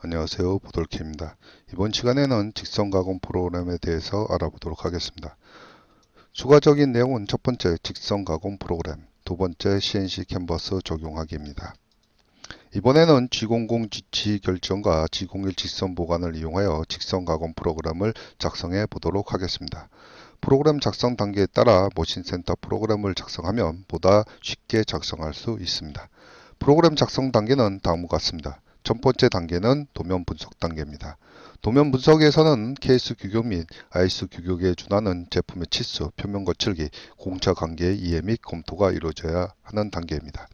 안녕하세요, 보돌키입니다. 이번 시간에는 직선 가공 프로그램에 대해서 알아보도록 하겠습니다. 추가적인 내용은 첫 번째 직선 가공 프로그램, 두 번째 CNC 캔버스 적용하기입니다. 이번에는 G00 지치 결정과 G01 직선 보관을 이용하여 직선 가공 프로그램을 작성해 보도록 하겠습니다. 프로그램 작성 단계에 따라 머신센터 프로그램을 작성하면 보다 쉽게 작성할 수 있습니다. 프로그램 작성 단계는 다음과 같습니다. 첫 번째 단계는 도면 분석 단계입니다. 도면 분석에서는 케이스 규격 및 IS 규격에 준하는 제품의 치수, 표면 거칠기, 공차 관계의 이해 및 검토가 이루어져야 하는 단계입니다.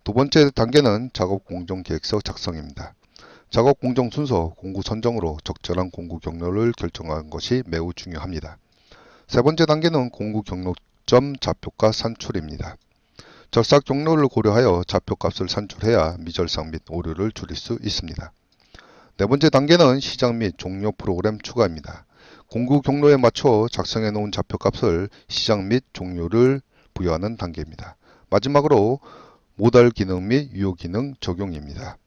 두 번째 단계는 작업 공정 계획서 작성입니다. 작업 공정 순서, 공구 선정으로 적절한 공구 경로를 결정하는 것이 매우 중요합니다. 세 번째 단계는 공구 경로점 좌표값 산출입니다. 절삭 경로를 고려하여 좌표값을 산출해야 미절삭 및 오류를 줄일 수 있습니다. 네 번째 단계는 시작 및 종료 프로그램 추가입니다. 공구 경로에 맞춰 작성해 놓은 좌표값을 시작 및 종료를 부여하는 단계입니다. 마지막으로 모달 기능 및 유효 기능 적용입니다.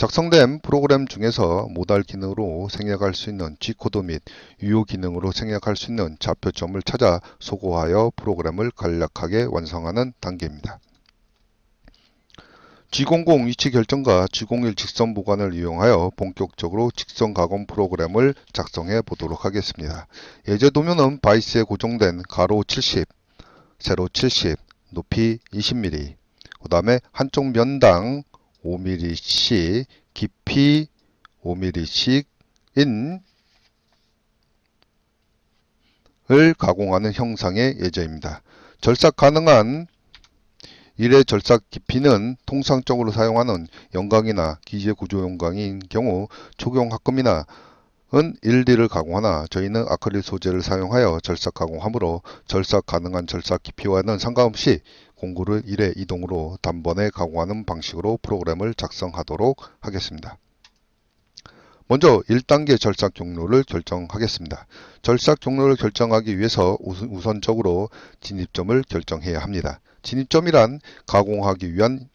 작성된 프로그램 중에서 모달 기능으로 생략할 수 있는 G코드 및 유효 기능으로 생략할 수 있는 좌표점을 찾아 소거하여 프로그램을 간략하게 완성하는 단계입니다. G00 위치 결정과 G01 직선 보관을 이용하여 본격적으로 직선 가공 프로그램을 작성해 보도록 하겠습니다. 예제 도면은 바이스에 고정된 가로 70, 세로 70, 높이 20mm, 그 다음에 한쪽 면당 5mm씩, 깊이 5mm씩인 을 가공하는 형상의 예제입니다. 절삭 가능한 일의 절삭 깊이는 통상적으로 사용하는 영광이나 기재 구조 영광인 경우 초경 합금이나 은 1D를 가공하나 저희는 아크릴 소재를 사용하여 절삭 가공하므로 절삭 가능한 절삭 깊이와는 상관없이 공구를 1의 이동으로 단번에 가공하는 방식으로 프로그램을 작성하도록 하겠습니다. 먼저 1단계 절삭 경로를 결정하겠습니다. 절삭 경로를 결정하기 위해서 우선적으로 진입점을 결정해야 합니다. 진입점이란 가공하기 위한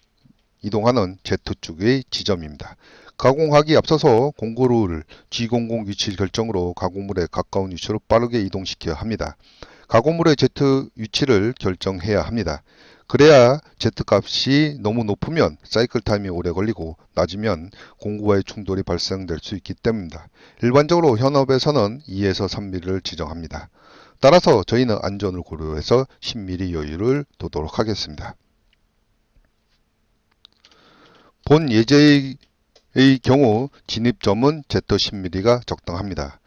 이동하는 Z축의 지점입니다. 가공하기 앞서서 공구를 G00 위치 결정으로 가공물에 가까운 위치로 빠르게 이동시켜야 합니다. 가공물의 Z 위치를 결정해야 합니다. 그래야 Z값이 너무 높으면 사이클 타임이 오래 걸리고 낮으면 공구와의 충돌이 발생될 수 있기 때문입니다. 일반적으로 현업에서는 2에서 3mm를 지정합니다. 따라서 저희는 안전을 고려해서 10mm 여유를 두도록 하겠습니다. 본 예제의 경우 진입점은 Z10mm가 적당합니다.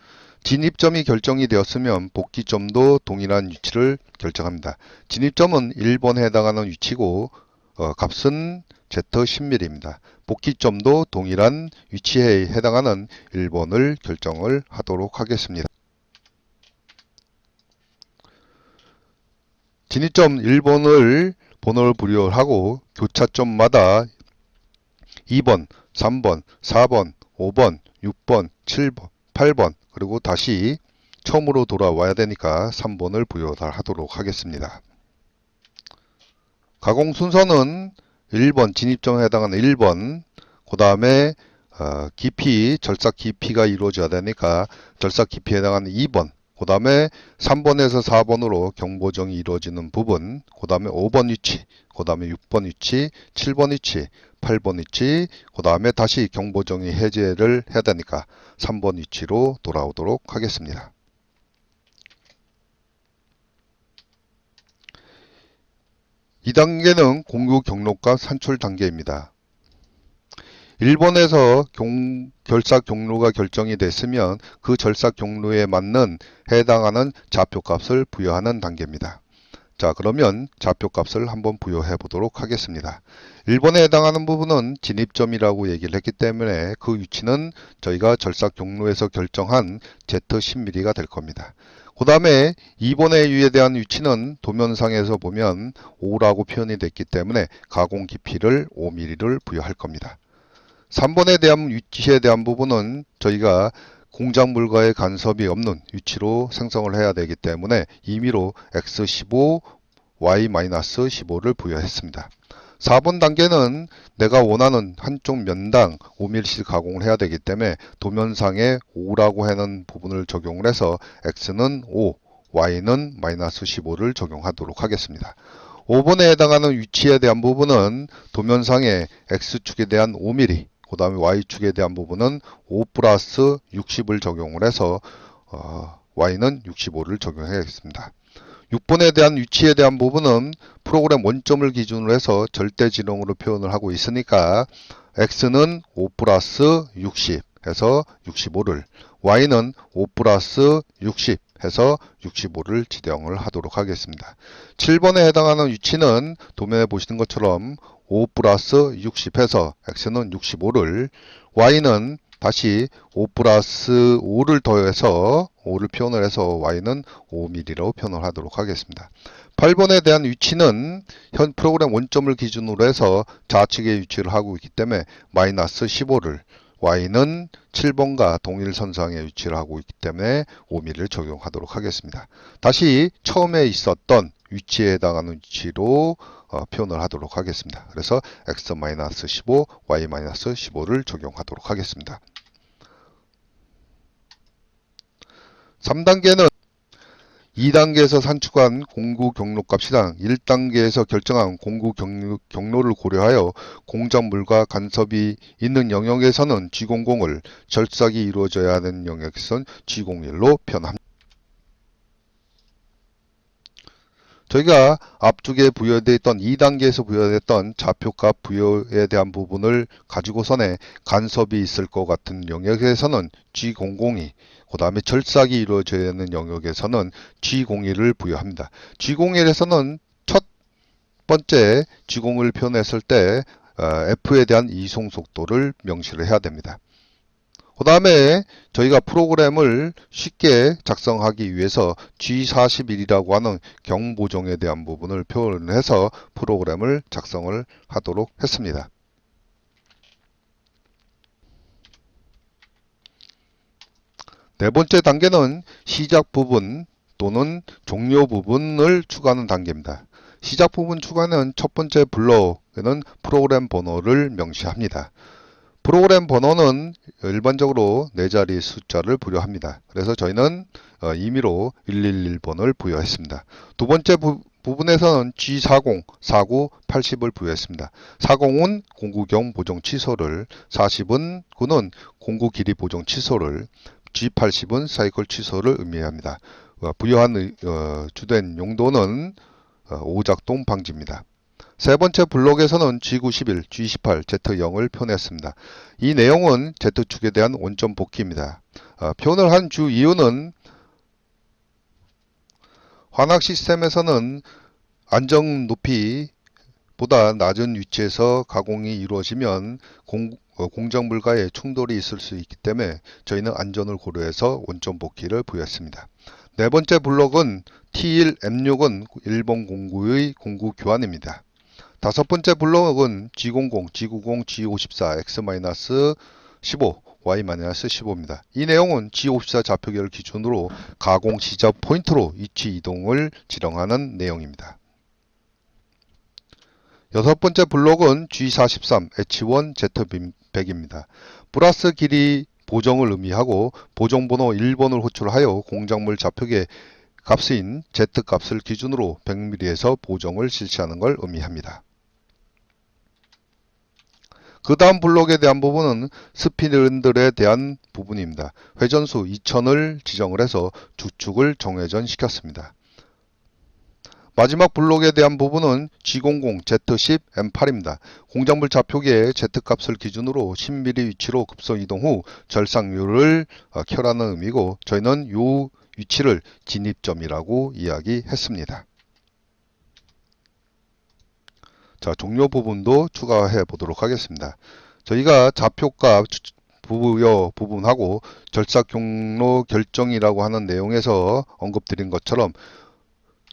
진입점이 결정이 되었으면 복귀점도 동일한 위치를 결정합니다. 진입점은 1번에 해당하는 위치고 값은 Z10mm입니다. 복귀점도 동일한 위치에 해당하는 1번을 결정을 하도록 하겠습니다. 진입점 1번을 번호를 부여하고 교차점마다 2번, 3번, 4번, 5번, 6번, 7번, 8번 그리고 다시 처음으로 돌아와야 되니까 3번을 부여하도록 하겠습니다. 가공 순서는 1번 진입점에 해당하는 1번 그 다음에 깊이 절삭 깊이가 이루어져야 되니까 절삭 깊이에 해당하는 2번 그 다음에 3번에서 4번으로 경보정이 이루어지는 부분 그 다음에 5번 위치 그 다음에 6번 위치 7번 위치 8번 위치 그 다음에 다시 경보정이 해제를 해야 되니까 3번 위치로 돌아오도록 하겠습니다. 2단계는 공구 경로값 산출 단계입니다. 1번에서 절삭 경로가 결정이 됐으면 그 절삭 경로에 맞는 해당하는 좌표값을 부여하는 단계입니다. 자, 그러면 좌표값을 한번 부여해 보도록 하겠습니다. 1번에 해당하는 부분은 진입점이라고 얘기를 했기 때문에 그 위치는 저희가 절삭 경로에서 결정한 Z10mm가 될 겁니다. 그 다음에 2번의 유에 대한 위치는 도면상에서 보면 5라고 표현이 됐기 때문에 가공 깊이를 5mm를 부여할 겁니다. 3번에 대한 위치에 대한 부분은 저희가 공작물과의 간섭이 없는 위치로 생성을 해야 되기 때문에 임의로 X15, Y-15를 부여했습니다. 4번 단계는 내가 원하는 한쪽 면당 5mm씩 가공을 해야 되기 때문에 도면상에 5라고 하는 부분을 적용을 해서 x는 5, y는 마이너스 15를 적용하도록 하겠습니다. 5번에 해당하는 위치에 대한 부분은 도면상에 x축에 대한 5mm, 그 다음에 y축에 대한 부분은 5 플러스 60을 적용을 해서 y는 65를 적용하겠습니다. 6번에 대한 위치에 대한 부분은 프로그램 원점을 기준으로 해서 절대지름으로 표현을 하고 있으니까 x는 5 플러스 60 해서 65를, y는 5 플러스 60 해서 65를 지정을 하도록 하겠습니다. 7번에 해당하는 위치는 도면에 보시는 것처럼 5 플러스 60 해서 x는 65를, y는 다시 5 플러스 5를 더해서 5를 표현을 해서 y는 5mm로 표현을 하도록 하겠습니다. 8번에 대한 위치는 현 프로그램 원점을 기준으로 해서 좌측에 위치를 하고 있기 때문에 마이너스 15를, y는 7번과 동일선상에 위치를 하고 있기 때문에 5mm를 적용하도록 하겠습니다. 다시 처음에 있었던 위치에 해당하는 위치로 표현을 하도록 하겠습니다. 그래서 x-15, y-15를 적용하도록 하겠습니다. 3단계는 2단계에서 산출한 공구 경로값이랑 1단계에서 결정한 공구 경로를 고려하여 공작물과 간섭이 있는 영역에서는 G00을, 절삭이 이루어져야 하는 영역에서는 G01로 표현합니다. 저희가 앞쪽에 부여되어 있던 2단계에서 부여됐던 좌표값 부여에 대한 부분을 가지고선에 간섭이 있을 것 같은 영역에서는 G00이, 그 다음에 절삭이 이루어져야 하는 영역에서는 G01을 부여합니다. G01에서는 첫 번째 G01을 표현했을 때 F에 대한 이송 속도를 명시를 해야 됩니다. 그 다음에 저희가 프로그램을 쉽게 작성하기 위해서 G41이라고 하는 경보정에 대한 부분을 표현해서 프로그램을 작성을 하도록 했습니다. 네 번째 단계는 시작 부분 또는 종료 부분을 추가하는 단계입니다. 시작 부분 추가는 첫 번째 블록에는 프로그램 번호를 명시합니다. 프로그램 번호는 일반적으로 4자리 숫자를 부여합니다. 그래서 저희는 임의로 111번을 부여했습니다. 두 번째 부분에서는 G40, 49, 80을 부여했습니다. 40은 공구경 보정 취소를, 40은 공구 길이 보정 취소를, G80은 사이클 취소를 의미합니다. 부여한 주된 용도는 오작동 방지입니다. 세 번째 블록에서는 G91, G18, Z0을 표현했습니다. 이 내용은 Z축에 대한 원점 복귀입니다. 표현을 한 주 이유는 환학 시스템에서는 안정 높이보다 낮은 위치에서 가공이 이루어지면 공정물과의 충돌이 있을 수 있기 때문에 저희는 안전을 고려해서 원점 복귀를 부여했습니다. 네 번째 블록은 T1, M6은 일본 공구의 공구 교환입니다. 다섯 번째 블록은 G00, G90, G54, X-15, Y-15입니다. 이 내용은 G54 좌표계를 기준으로 가공 시작 포인트로 위치 이동을 지정하는 내용입니다. 여섯 번째 블록은 G43, H1, Z100입니다. 플러스 길이 보정을 의미하고 보정번호 1번을 호출하여 공작물 좌표계 값인 Z값을 기준으로 100mm에서 보정을 실시하는 걸 의미합니다. 그 다음 블록에 대한 부분은 스피드들에 대한 부분입니다. 회전수 2000을 지정을 해서 주축을 정회전 시켰습니다. 마지막 블록에 대한 부분은 G00, Z10, M8입니다. 공작물 좌표계의 Z값을 기준으로 10mm 위치로 급속 이동 후 절삭률을 켜라는 의미고 저희는 이 위치를 진입점이라고 이야기했습니다. 자, 종료 부분도 추가해 보도록 하겠습니다. 저희가 좌표값 부여 부분하고 절삭 경로 결정이라고 하는 내용에서 언급드린 것처럼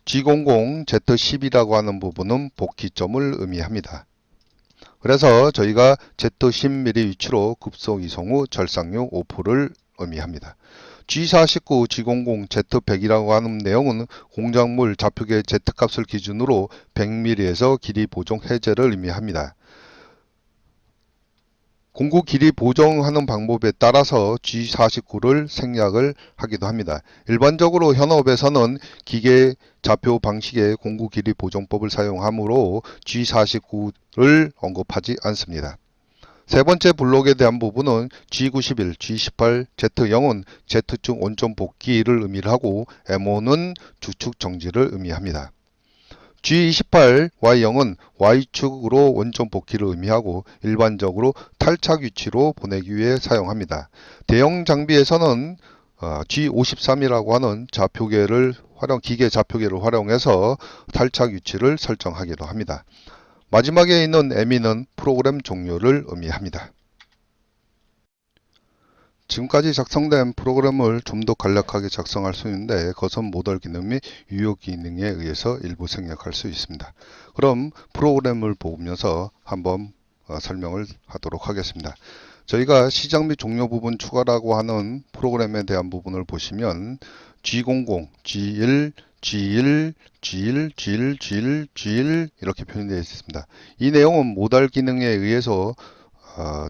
G00, Z10이라고 하는 부분은 복귀점을 의미합니다. 그래서 저희가 Z10mm 위치로 급속 이송 후 절삭률 5%를 의미합니다. G49, G00, Z100이라고 하는 내용은 공작물 좌표계 Z값을 기준으로 100mm에서 길이 보정 해제를 의미합니다. 공구 길이 보정하는 방법에 따라서 G49를 생략을 하기도 합니다. 일반적으로 현업에서는 기계 좌표 방식의 공구 길이 보정법을 사용하므로 G49를 언급하지 않습니다. 세 번째 블록에 대한 부분은 G91, G18, Z0은 Z축 원점 복귀를 의미하고 M5는 주축 정지를 의미합니다. G28, Y0은 Y축으로 원점 복귀를 의미하고 일반적으로 탈착 위치로 보내기 위해 사용합니다. 대형 장비에서는 G53이라고 하는 기계 좌표계를 활용해서 탈착 위치를 설정하기도 합니다. 마지막에 있는 ME는 프로그램 종료를 의미합니다. 지금까지 작성된 프로그램을 좀 더 간략하게 작성할 수 있는데 그것은 모델 기능 및 유효 기능에 의해서 일부 생략할 수 있습니다. 그럼 프로그램을 보면서 한번 설명을 하도록 하겠습니다. 저희가 시작 및 종료 부분 추가라고 하는 프로그램에 대한 부분을 보시면 G00, G1, G1, G1, G1, G1, G1 이렇게 표현되어 있습니다. 이 내용은 모달 기능에 의해서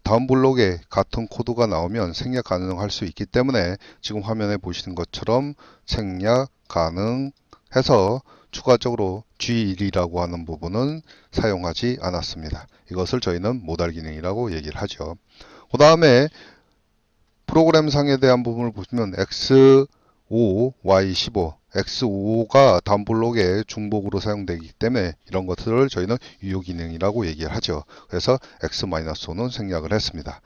다음 블록에 같은 코드가 나오면 생략 가능할 수 있기 때문에 지금 화면에 보시는 것처럼 생략 가능해서 추가적으로 G1이라고 하는 부분은 사용하지 않았습니다. 이것을 저희는 모달 기능이라고 얘기를 하죠. 그 다음에 프로그램 상에 대한 부분을 보시면 X5, Y15, X5가 다음 블록에 중복으로 사용되기 때문에 이런 것들을 저희는 유효 기능이라고 얘기를 하죠. 그래서 X-5는 생략을 했습니다.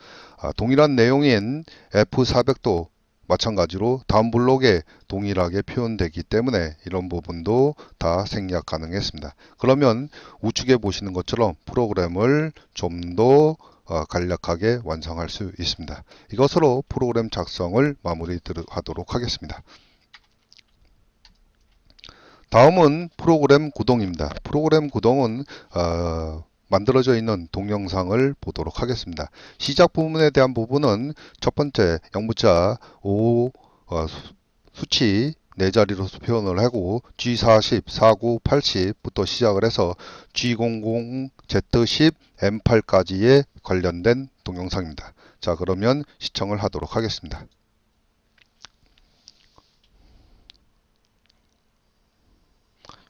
동일한 내용인 F400도 마찬가지로 다음 블록에 동일하게 표현되기 때문에 이런 부분도 다 생략 가능했습니다. 그러면 우측에 보시는 것처럼 프로그램을 좀 더 간략하게 완성할 수 있습니다. 이것으로 프로그램 작성을 마무리하도록 하겠습니다. 다음은 프로그램 구동입니다. 프로그램 구동은 만들어져 있는 동영상을 보도록 하겠습니다. 시작 부분에 대한 부분은 첫 번째 영문자 5 수치 4자리로 표현을 하고 G40, 49, 80부터 시작을 해서 G00, Z10, M8까지의 관련된 동영상입니다. 자, 그러면 시청을 하도록 하겠습니다.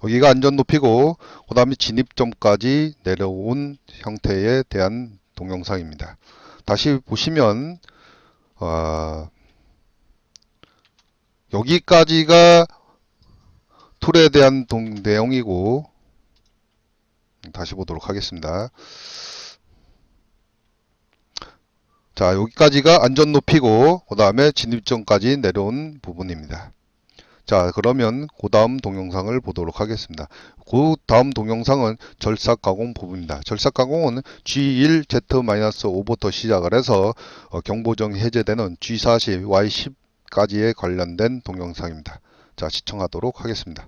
여기가 안전 높이고 그 다음에 진입점까지 내려온 형태에 대한 동영상입니다. 다시 보시면 여기까지가 툴에 대한 내용이고 다시 보도록 하겠습니다. 자, 여기까지가 안전 높이고 그 다음에 진입점까지 내려온 부분입니다. 자, 그러면 그 다음 동영상을 보도록 하겠습니다. 그 다음 동영상은 절삭 가공 부분입니다. 절삭 가공은 G1, Z-5부터 시작을 해서 경보정 해제되는 G40, Y10까지의 관련된 동영상입니다. 자, 시청하도록 하겠습니다.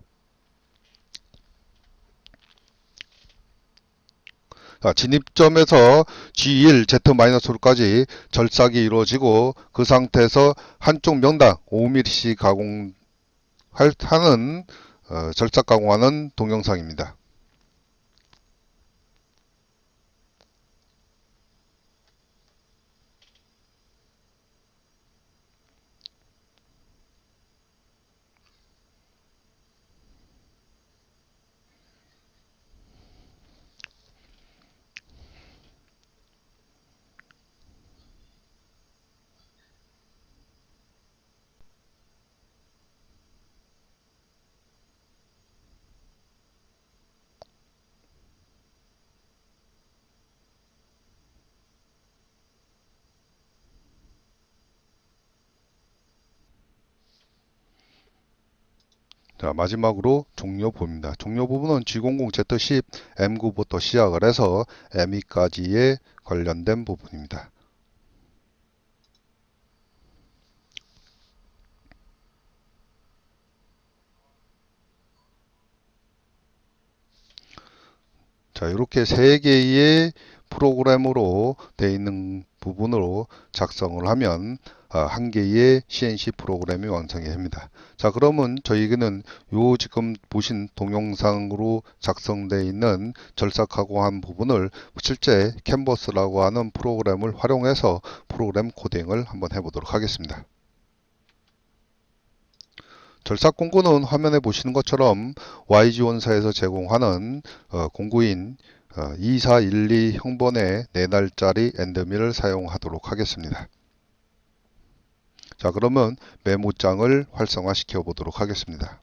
자, 진입점에서 G1, Z-5까지 절삭이 이루어지고 그 상태에서 한쪽 명당 5mm씩 가공 하는 절삭 가공하는 동영상입니다. 자, 마지막으로 종료 부분입니다. 종료 부분은 G00, Z10, M9부터 시작을 해서 M2까지의 관련된 부분입니다. 자, 이렇게 3개의 프로그램으로 되어 있는 부분으로 작성을 하면 한 개의 CNC 프로그램이 완성이 됩니다. 자, 그러면 저희는 요 지금 보신 동영상으로 작성되어 있는 절삭하고 한 부분을 실제 캔버스라고 하는 프로그램을 활용해서 프로그램 코딩을 한번 해보도록 하겠습니다. 절삭 공구는 화면에 보시는 것처럼 YG원사에서 제공하는 공구인 2412 형번의 4날짜리 엔드밀을 사용하도록 하겠습니다. 자, 그러면 메모장을 활성화 시켜 보도록 하겠습니다.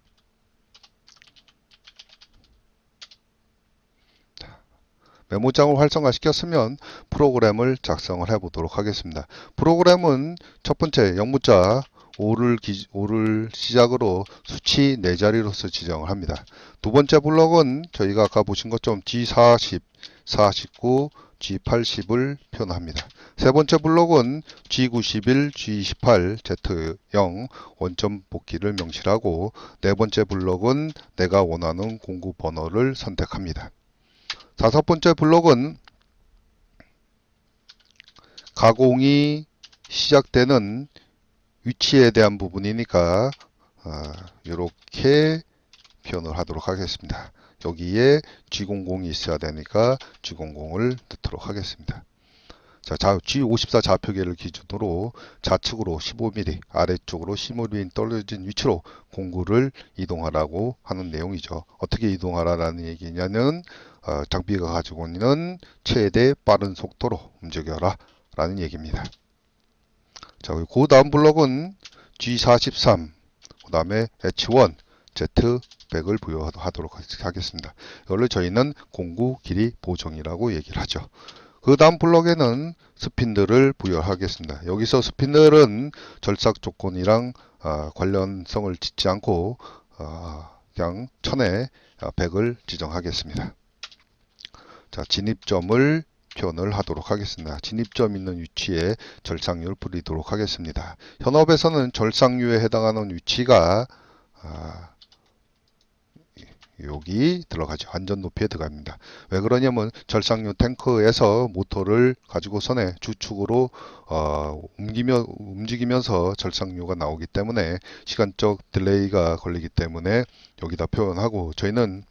메모장을 활성화 시켰으면 프로그램을 작성을 해 보도록 하겠습니다. 프로그램은 첫 번째 영문자 5를 시작으로 수치 4자리로서 지정을 합니다. 두 번째 블록은 저희가 아까 보신 것처럼 G40, 49, G80을 표현합니다. 세 번째 블록은 G91, G28, Z0 원점 복귀를 명시하고 네 번째 블록은 내가 원하는 공구 번호를 선택합니다. 다섯 번째 블록은 가공이 시작되는 위치에 대한 부분이니까 이렇게 표현을 하도록 하겠습니다. 여기에 G00이 있어야 되니까 G00을 넣도록 하겠습니다. 자, G54 좌표계를 기준으로 좌측으로 15mm, 아래쪽으로 15mm 떨어진 위치로 공구를 이동하라고 하는 내용이죠. 어떻게 이동하라는 얘기냐면 장비가 가지고 있는 최대 빠른 속도로 움직여라 라는 얘기입니다. 자, 그 다음 블록은 G43, 그 다음에 H1, Z100을 부여하도록 하겠습니다. 이걸로 저희는 공구 길이 보정이라고 얘기를 하죠. 그 다음 블록에는 스핀들을 부여하겠습니다. 여기서 스핀들은 절삭 조건이랑 관련성을 짓지 않고 그냥 1000에 100을 지정하겠습니다. 자, 진입점을 표현을 하도록 하겠습니다. 진입점 있는 위치에 절삭류를 뿌리도록 하겠습니다. 현업에서는 절삭류에 해당하는 위치가 여기 들어가죠. 안전 높이에 들어갑니다. 왜 그러냐면 절삭류 탱크에서 모터를 가지고선에 주축으로 움직이면서 절삭류가 나오기 때문에 시간적 딜레이가 걸리기 때문에 여기다 표현하고 저희는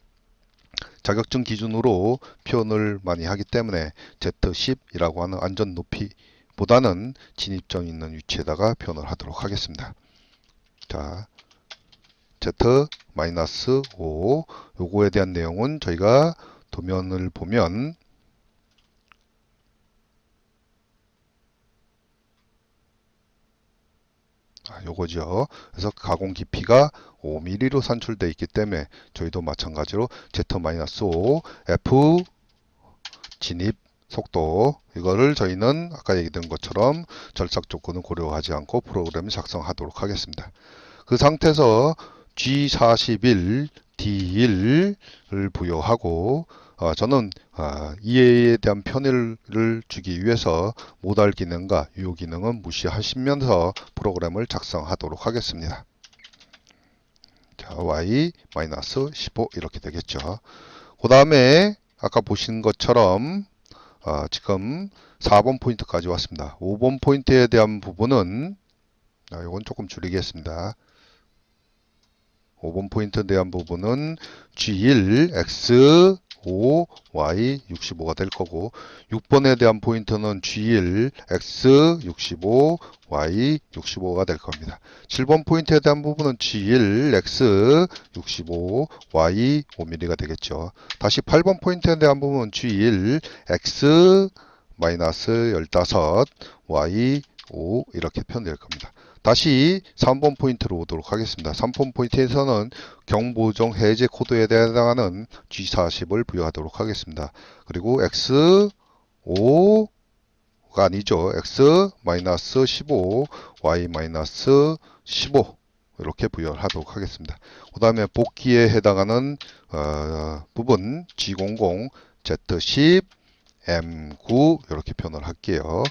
자격증 기준으로 표현을 많이 하기 때문에 Z10이라고 하는 안전 높이보다는 진입점 있는 위치에다가 표현을 하도록 하겠습니다. 자, Z-5 요거에 대한 내용은 저희가 도면을 보면 요거죠. 그래서 가공 깊이가 5mm로 산출되어 있기 때문에 저희도 마찬가지로 Z-5 F 진입 속도 이거를 저희는 아까 얘기된 것처럼 절삭 조건을 고려하지 않고 프로그램을 작성하도록 하겠습니다. 그 상태에서 G41, D1을 부여하고 저는 이해에 대한 편의를 주기 위해서 모달 기능과 유효 기능은 무시하시면서 프로그램을 작성하도록 하겠습니다. 자, Y-15 이렇게 되겠죠. 그 다음에 아까 보신 것처럼 지금 4번 포인트까지 왔습니다. 5번 포인트에 대한 부분은 이건 조금 줄이겠습니다. 5번 포인트에 대한 부분은 G1, X, 5, Y 65가 될 거고 6번에 대한 포인트는 G1, X 65, Y 65가 될 겁니다. 7번 포인트에 대한 부분은 G1, X 65, Y 5mm가 되겠죠. 다시 8번 포인트에 대한 부분은 G1, X 마이너스 15, Y 5 이렇게 표현될 겁니다. 다시 3번 포인트로 오도록 하겠습니다. 3번 포인트에서는 경보정 해제 코드에 해당하는 G40을 부여하도록 하겠습니다. 그리고 X5가 아니죠. X-15, Y-15 이렇게 부여하도록 하겠습니다. 그 다음에 복귀에 해당하는 부분 G00, Z10, M9 이렇게 표현을 할게요.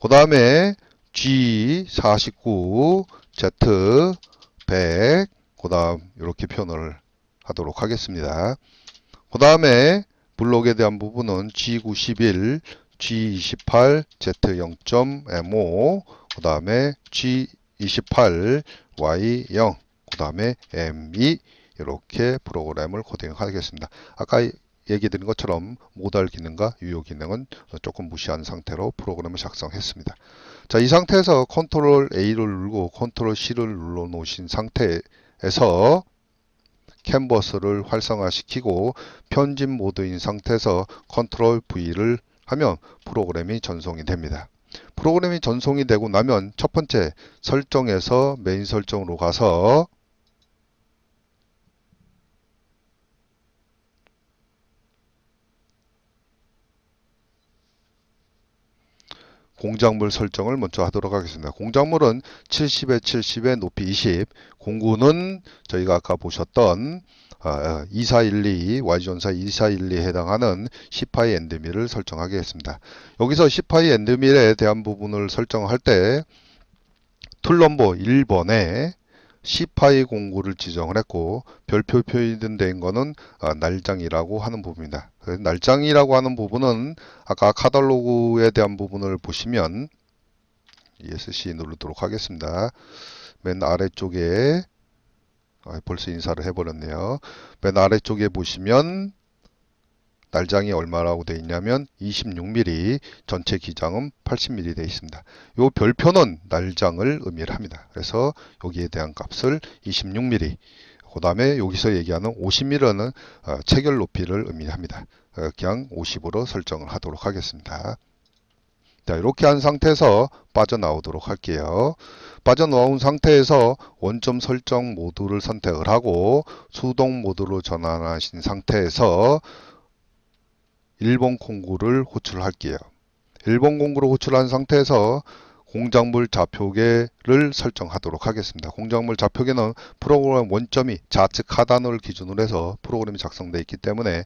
그 다음에 G49, Z100, 그 다음 이렇게 표현을 하도록 하겠습니다. 그 다음에 블록에 대한 부분은 G91, G28, Z0.M5, 그 다음에 G28, Y0, 그 다음에 M2 이렇게 프로그램을 코딩하겠습니다. 아까 얘기 드린 것처럼 모달 기능과 유효 기능은 조금 무시한 상태로 프로그램을 작성했습니다. 자, 이 상태에서 컨트롤 A를 누르고 컨트롤 C를 눌러 놓으신 상태에서 캔버스를 활성화시키고 편집 모드인 상태에서 컨트롤 V를 하면 프로그램이 전송이 됩니다. 프로그램이 전송이 되고 나면 첫 번째 설정에서 메인 설정으로 가서 공작물 설정을 먼저 하도록 하겠습니다. 공작물은 70에 70에 높이 20, 공구는 저희가 아까 보셨던 2412, Y전사 2412에 해당하는 시파이 엔드밀을 설정하겠습니다. 여기서 시파이 엔드밀에 대한 부분을 설정할 때 툴넘버 1번에 시파이 공구를 지정을 했고 별표 표시된 거는 날장이라고 하는 부분입니다. 날장이라고 하는 부분은 아까 카탈로그에 대한 부분을 보시면 ESC 누르도록 하겠습니다. 맨 아래쪽에 벌써 인사를 해버렸네요. 맨 아래쪽에 보시면 날장이 얼마라고 되어 있냐면 26mm, 전체 기장은 80mm 되어 있습니다. 이 별표는 날장을 의미를 합니다. 그래서 여기에 대한 값을 26mm, 그 다음에 여기서 얘기하는 50mm는 체결 높이를 의미합니다. 그냥 50으로 설정을 하도록 하겠습니다. 자, 이렇게 한 상태에서 빠져나오도록 할게요. 빠져나온 상태에서 원점 설정 모드를 선택을 하고 수동 모드로 전환하신 상태에서 1번 공구를 호출할게요. 1번 공구를 호출한 상태에서 공작물 좌표계를 설정하도록 하겠습니다. 공작물 좌표계는 프로그램 원점이 좌측 하단을 기준으로 해서 프로그램이 작성되어 있기 때문에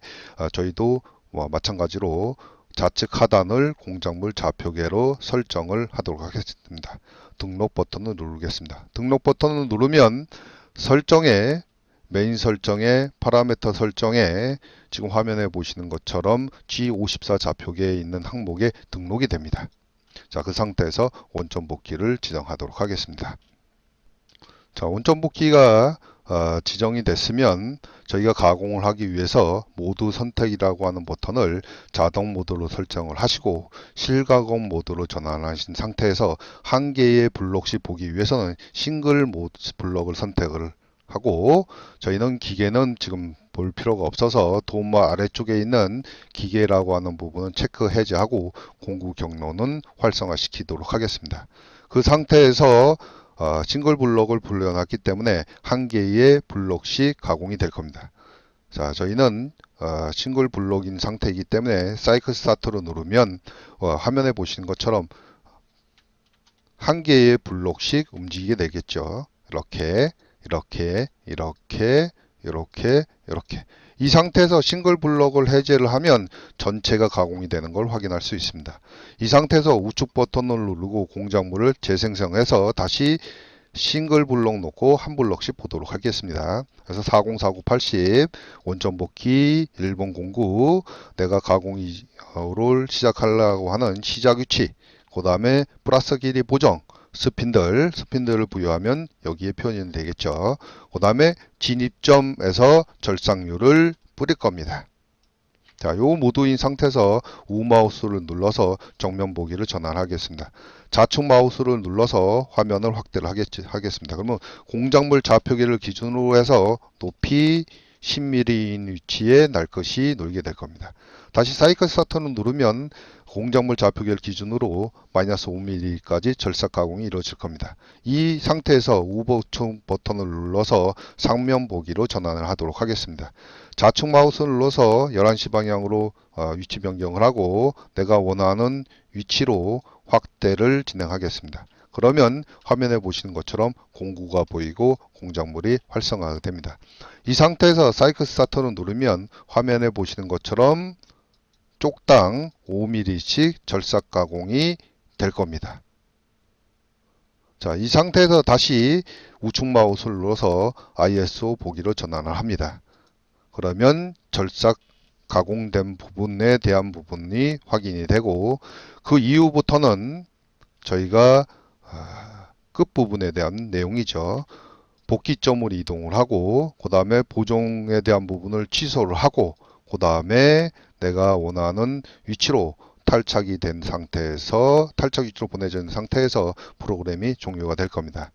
저희도 마찬가지로 좌측 하단을 공작물 좌표계로 설정을 하도록 하겠습니다. 등록 버튼을 누르겠습니다. 등록 버튼을 누르면 설정에 메인 설정에 파라미터 설정에 지금 화면에 보시는 것처럼 G54 좌표계에 있는 항목에 등록이 됩니다. 자, 그 상태에서 원점 복귀를 지정하도록 하겠습니다. 자, 원점 복귀가 지정이 됐으면 저희가 가공을 하기 위해서 모드 선택이라고 하는 버튼을 자동 모드로 설정을 하시고 실가공 모드로 전환하신 상태에서 한 개의 블록씩 보기 위해서는 싱글 모드 블록을 선택을 하고 저희는 기계는 지금 볼 필요가 없어서 도마 아래쪽에 있는 기계라고 하는 부분은 체크 해제하고 공구 경로는 활성화 시키도록 하겠습니다. 그 상태에서 싱글 블록을 불러놨기 때문에 한 개의 블록씩 가공이 될 겁니다. 자, 저희는 싱글 블록인 상태이기 때문에 사이클 스타트로 누르면 화면에 보시는 것처럼 한 개의 블록씩 움직이게 되겠죠. 이렇게 이렇게 이 상태에서 싱글 블록을 해제를 하면 전체가 가공이 되는 걸 확인할 수 있습니다. 이 상태에서 우측 버튼을 누르고 공작물을 재생성해서 다시 싱글 블록 놓고 한 블록씩 보도록 하겠습니다. 그래서 404980 원점 복귀 1번 공구 내가 가공을 시작하려고 하는 시작 위치, 그 다음에 플러스 길이 보정 스핀들을 부여하면 여기에 표현이 되겠죠. 그 다음에 진입점에서 절삭률을 뿌릴 겁니다. 자, 요 모드인 상태에서 우마우스를 눌러서 정면 보기를 전환하겠습니다. 좌측 마우스를 눌러서 화면을 확대를 하겠습니다. 그러면 공작물 좌표계를 기준으로 해서 높이 10mm인 위치에 날 것이 놓이게 될 겁니다. 다시 사이클 스타트를 누르면 공작물 좌표계를 기준으로 마이너스 5mm까지 절삭 가공이 이루어질 겁니다. 이 상태에서 우보충 버튼을 눌러서 상면 보기로 전환을 하도록 하겠습니다. 좌측 마우스를 눌러서 11시 방향으로 위치 변경을 하고 내가 원하는 위치로 확대를 진행하겠습니다. 그러면 화면에 보시는 것처럼 공구가 보이고 공작물이 활성화가 됩니다. 이 상태에서 사이클 스타터를 누르면 화면에 보시는 것처럼 쪽당 5mm씩 절삭 가공이 될 겁니다. 자, 이 상태에서 다시 우측 마우스를 눌러서 ISO 보기로 전환을 합니다. 그러면 절삭 가공된 부분에 대한 부분이 확인이 되고 그 이후부터는 저희가 끝부분에 대한 내용이죠. 복귀점을 이동을 하고 그 다음에 보정에 대한 부분을 취소를 하고 그 다음에 내가 원하는 위치로 탈착이 된 상태에서 탈착 위치로 보내진 상태에서 프로그램이 종료가 될 겁니다.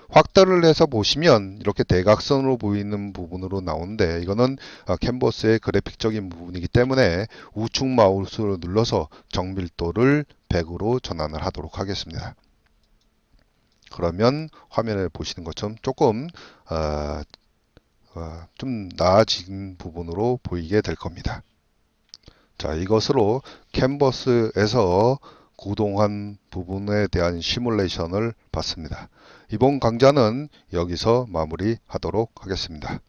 확대를 해서 보시면 이렇게 대각선으로 보이는 부분으로 나오는데 이거는 캔버스의 그래픽적인 부분이기 때문에 우측 마우스를 눌러서 정밀도를 100으로 전환을 하도록 하겠습니다. 그러면 화면에 보시는 것처럼 조금 좀 나아진 부분으로 보이게 될 겁니다. 자, 이것으로 캔버스에서 구동한 부분에 대한 시뮬레이션을 봤습니다. 이번 강좌는 여기서 마무리하도록 하겠습니다.